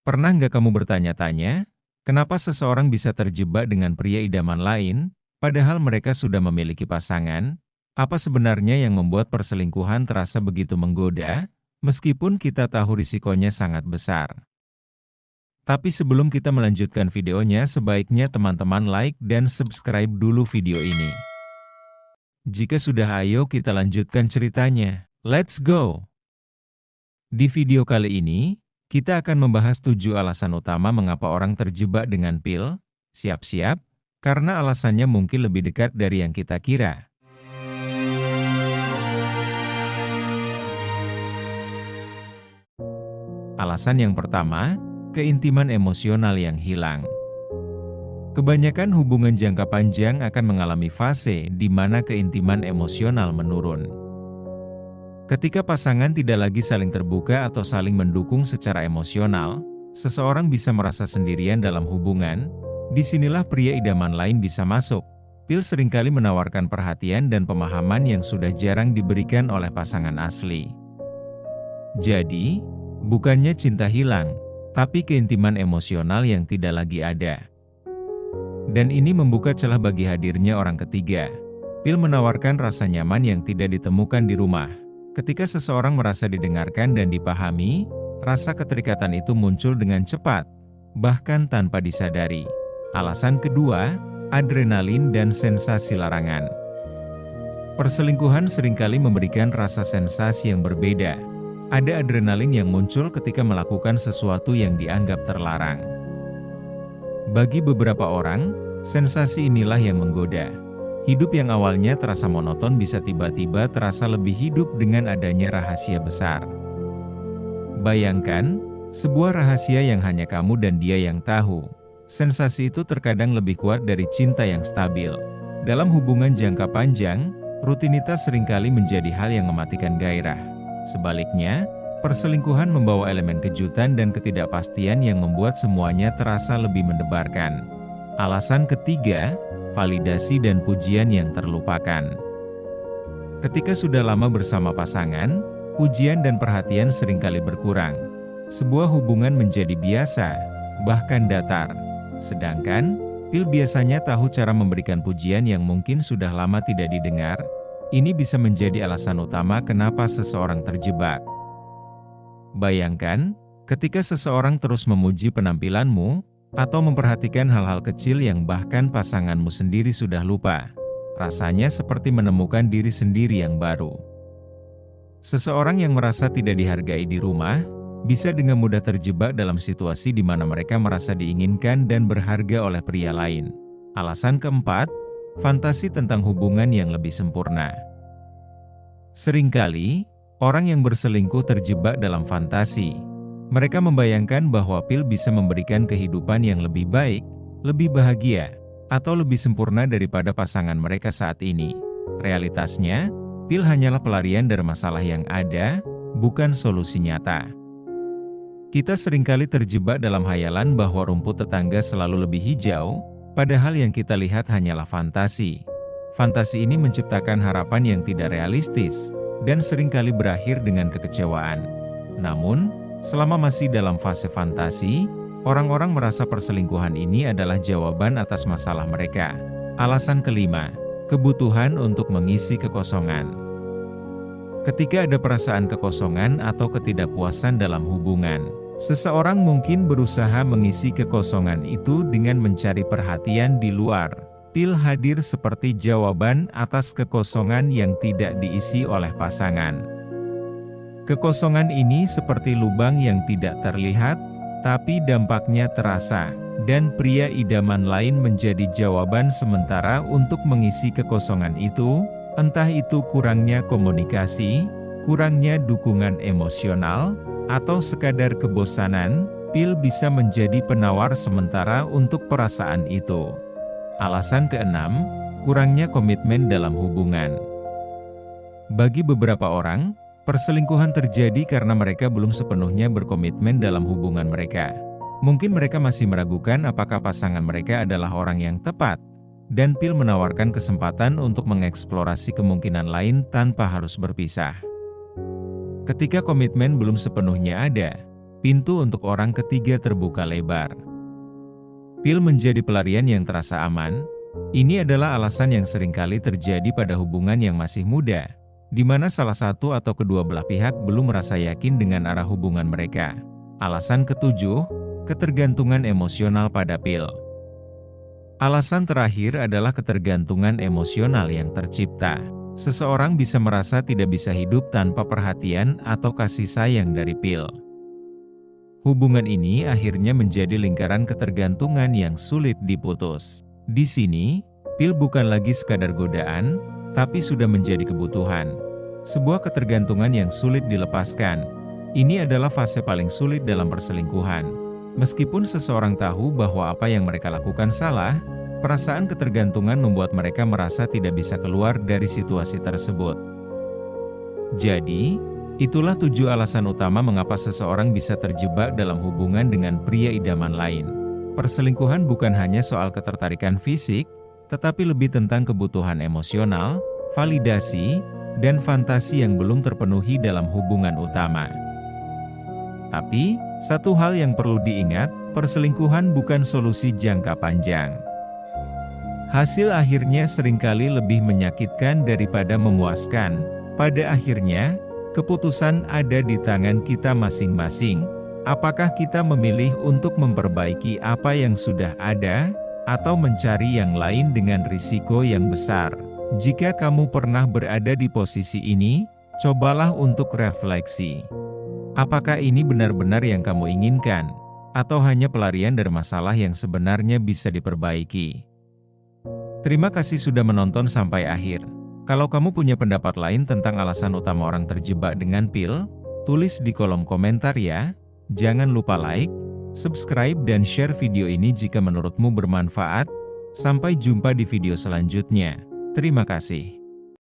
Pernah nggak kamu bertanya-tanya, kenapa seseorang bisa terjebak dengan pria idaman lain, padahal mereka sudah memiliki pasangan? Apa sebenarnya yang membuat perselingkuhan terasa begitu menggoda, meskipun kita tahu risikonya sangat besar? Tapi sebelum kita melanjutkan videonya, sebaiknya teman-teman like dan subscribe dulu video ini. Jika sudah, ayo kita lanjutkan ceritanya. Let's go! Di video kali ini, kita akan membahas 7 alasan utama mengapa orang terjebak dengan pil. Siap-siap, karena alasannya mungkin lebih dekat dari yang kita kira. Alasan yang pertama, keintiman emosional yang hilang. Kebanyakan hubungan jangka panjang akan mengalami fase di mana keintiman emosional menurun. Ketika pasangan tidak lagi saling terbuka atau saling mendukung secara emosional, seseorang bisa merasa sendirian dalam hubungan. Disinilah pria idaman lain bisa masuk. Pil seringkali menawarkan perhatian dan pemahaman yang sudah jarang diberikan oleh pasangan asli. Jadi, bukannya cinta hilang, tapi keintiman emosional yang tidak lagi ada. Dan ini membuka celah bagi hadirnya orang ketiga. Pil menawarkan rasa nyaman yang tidak ditemukan di rumah. Ketika seseorang merasa didengarkan dan dipahami, rasa keterikatan itu muncul dengan cepat, bahkan tanpa disadari. Alasan kedua, adrenalin dan sensasi larangan. Perselingkuhan seringkali memberikan rasa sensasi yang berbeda. Ada adrenalin yang muncul ketika melakukan sesuatu yang dianggap terlarang. Bagi beberapa orang, sensasi inilah yang menggoda. Hidup yang awalnya terasa monoton bisa tiba-tiba terasa lebih hidup dengan adanya rahasia besar. Bayangkan, sebuah rahasia yang hanya kamu dan dia yang tahu. Sensasi itu terkadang lebih kuat dari cinta yang stabil. Dalam hubungan jangka panjang, rutinitas seringkali menjadi hal yang mematikan gairah. Sebaliknya, perselingkuhan membawa elemen kejutan dan ketidakpastian yang membuat semuanya terasa lebih mendebarkan. Alasan ketiga, validasi dan pujian yang terlupakan. Ketika sudah lama bersama pasangan, pujian dan perhatian seringkali berkurang. Sebuah hubungan menjadi biasa, bahkan datar. Sedangkan, pil biasanya tahu cara memberikan pujian yang mungkin sudah lama tidak didengar. Ini bisa menjadi alasan utama kenapa seseorang terjebak. Bayangkan, ketika seseorang terus memuji penampilanmu, atau memperhatikan hal-hal kecil yang bahkan pasanganmu sendiri sudah lupa. Rasanya seperti menemukan diri sendiri yang baru. Seseorang yang merasa tidak dihargai di rumah, bisa dengan mudah terjebak dalam situasi di mana mereka merasa diinginkan dan berharga oleh pria lain. Alasan keempat, fantasi tentang hubungan yang lebih sempurna. Seringkali, orang yang berselingkuh terjebak dalam fantasi. Mereka membayangkan bahwa pil bisa memberikan kehidupan yang lebih baik, lebih bahagia, atau lebih sempurna daripada pasangan mereka saat ini. Realitasnya, pil hanyalah pelarian dari masalah yang ada, bukan solusi nyata. Kita seringkali terjebak dalam hayalan bahwa rumput tetangga selalu lebih hijau, padahal yang kita lihat hanyalah fantasi. Fantasi ini menciptakan harapan yang tidak realistis, dan seringkali berakhir dengan kekecewaan. Namun, selama masih dalam fase fantasi, orang-orang merasa perselingkuhan ini adalah jawaban atas masalah mereka. Alasan kelima, kebutuhan untuk mengisi kekosongan. Ketika ada perasaan kekosongan atau ketidakpuasan dalam hubungan, seseorang mungkin berusaha mengisi kekosongan itu dengan mencari perhatian di luar. Pil hadir seperti jawaban atas kekosongan yang tidak diisi oleh pasangan. Kekosongan ini seperti lubang yang tidak terlihat, tapi dampaknya terasa, dan pria idaman lain menjadi jawaban sementara untuk mengisi kekosongan itu, entah itu kurangnya komunikasi, kurangnya dukungan emosional, atau sekadar kebosanan. Pil bisa menjadi penawar sementara untuk perasaan itu. Alasan keenam, kurangnya komitmen dalam hubungan. Bagi beberapa orang, perselingkuhan terjadi karena mereka belum sepenuhnya berkomitmen dalam hubungan mereka. Mungkin mereka masih meragukan apakah pasangan mereka adalah orang yang tepat, dan pil menawarkan kesempatan untuk mengeksplorasi kemungkinan lain tanpa harus berpisah. Ketika komitmen belum sepenuhnya ada, pintu untuk orang ketiga terbuka lebar. Pil menjadi pelarian yang terasa aman. Ini adalah alasan yang seringkali terjadi pada hubungan yang masih muda, di mana salah satu atau kedua belah pihak belum merasa yakin dengan arah hubungan mereka. Alasan ketujuh, ketergantungan emosional pada pil. Alasan terakhir adalah ketergantungan emosional yang tercipta. Seseorang bisa merasa tidak bisa hidup tanpa perhatian atau kasih sayang dari pil. Hubungan ini akhirnya menjadi lingkaran ketergantungan yang sulit diputus. Di sini, pil bukan lagi sekadar godaan, tapi sudah menjadi kebutuhan. Sebuah ketergantungan yang sulit dilepaskan. Ini adalah fase paling sulit dalam perselingkuhan. Meskipun seseorang tahu bahwa apa yang mereka lakukan salah, perasaan ketergantungan membuat mereka merasa tidak bisa keluar dari situasi tersebut. Jadi, itulah 7 alasan utama mengapa seseorang bisa terjebak dalam hubungan dengan pria idaman lain. Perselingkuhan bukan hanya soal ketertarikan fisik, tetapi lebih tentang kebutuhan emosional, validasi, dan fantasi yang belum terpenuhi dalam hubungan utama. Tapi, satu hal yang perlu diingat, perselingkuhan bukan solusi jangka panjang. Hasil akhirnya seringkali lebih menyakitkan daripada memuaskan. Pada akhirnya, keputusan ada di tangan kita masing-masing. Apakah kita memilih untuk memperbaiki apa yang sudah ada, atau mencari yang lain dengan risiko yang besar? Jika kamu pernah berada di posisi ini, cobalah untuk refleksi. Apakah ini benar-benar yang kamu inginkan, atau hanya pelarian dari masalah yang sebenarnya bisa diperbaiki? Terima kasih sudah menonton sampai akhir. Kalau kamu punya pendapat lain tentang alasan utama orang terjebak dengan pil, tulis di kolom komentar ya. Jangan lupa like, subscribe dan share video ini jika menurutmu bermanfaat. Sampai jumpa di video selanjutnya. Terima kasih.